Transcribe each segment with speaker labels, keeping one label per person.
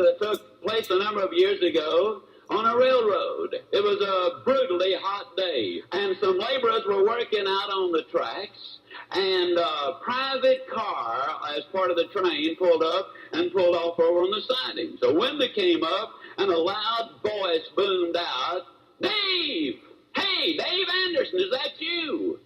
Speaker 1: that took place a number of years ago on a railroad. It was a brutally hot day, and some laborers were working out on the tracks, and a private car, as part of the train, pulled up and pulled off over on the siding. So window came up, and a loud voice boomed out, "Dave! Hey, Dave Anderson, is that you?"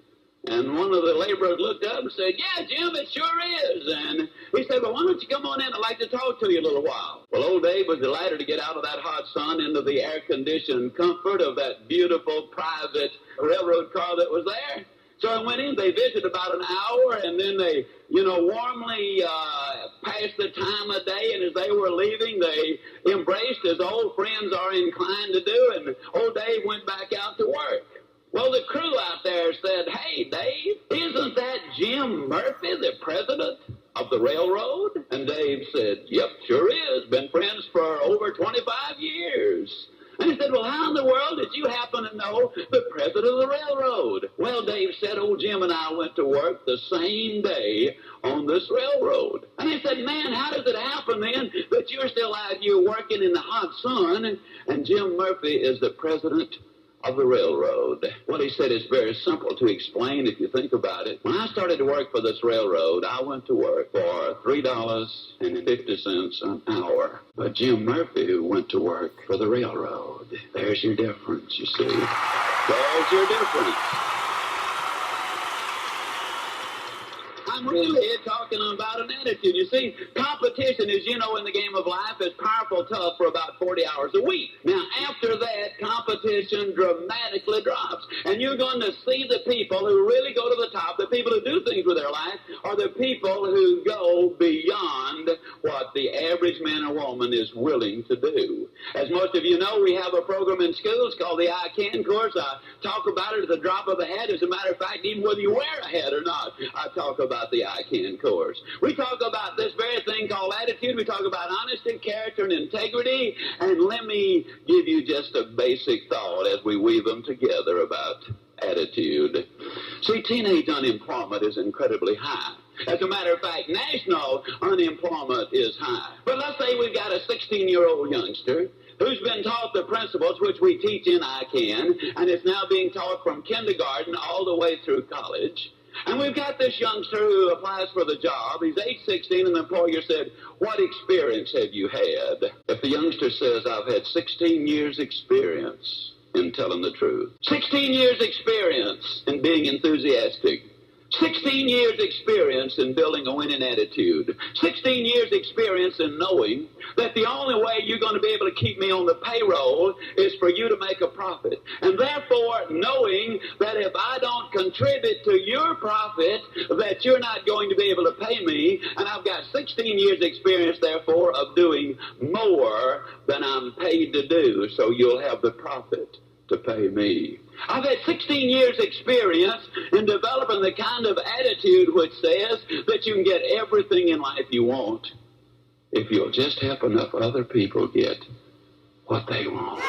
Speaker 1: And one of the laborers looked up and said, "Yeah, Jim, it sure is." And he said, "Well, why don't you come on in? I'd like to talk to you a little while." Well, old Dave was delighted to get out of that hot sun into the air-conditioned comfort of that beautiful private railroad car that was there. So I went in, they visited about an hour, and then they, warmly passed the time of day, and as they were leaving, they embraced as old friends are inclined to do, and old Dave went back out to work. Well, the crew out there said, "Hey, Dave, isn't that Jim Murphy, the president of the railroad?" And Dave said, "Yep, sure is. Been friends for over 25 years. And he said, "Well, how in the world did you happen to know the president of the railroad?" Well, Dave said, "Old Jim and I went to work the same day on this railroad." And he said, "Man, how does it happen then that you're still out here working in the hot sun and Jim Murphy is the president of the railroad?" Well, he said, it's very simple to explain if you think about it. When I started to work for this railroad, I went to work for $3.50 an hour. But Jim Murphy went to work for the railroad. There's your difference, you see. There's your difference. I'm really talking about an attitude. You see, competition, as you know, in the game of life is powerful tough for about 40 hours a week. Now, after that, competition dramatically drops. And you're going to see the people who really go to the top, the people who do things with their life, are the people who go beyond what the average man or woman is willing to do. As most of you know, we have a program in schools called the I Can course. I talk about it at the drop of a hat. As a matter of fact, even whether you wear a hat or not, I talk about the I Can course. We talk about this very thing called attitude. We talk about honesty, character, and integrity. And let me give you just a basic thought as we weave them together about attitude. See, teenage unemployment is incredibly high. As a matter of fact, national unemployment is high. But let's say we've got a 16-year-old youngster who's been taught the principles which we teach in I Can, and it's now being taught from kindergarten all the way through college. And we've got this youngster who applies for the job. He's age 16, and the employer said, "What experience have you had?" If the youngster says, "I've had 16 years experience in telling the truth, 16 years experience in being enthusiastic, 16 years experience in building a winning attitude, 16 years experience in knowing that the only way you're going to be able to keep me on the payroll is for you to make a profit. And therefore, knowing that if I don't contribute to your profit, that you're not going to be able to pay me, and I've got 16 years experience, therefore, of doing more than I'm paid to do, so you'll have the profit to pay me. I've had 16 years experience in developing the kind of attitude which says that you can get everything in life you want if you'll just help enough other people get what they want."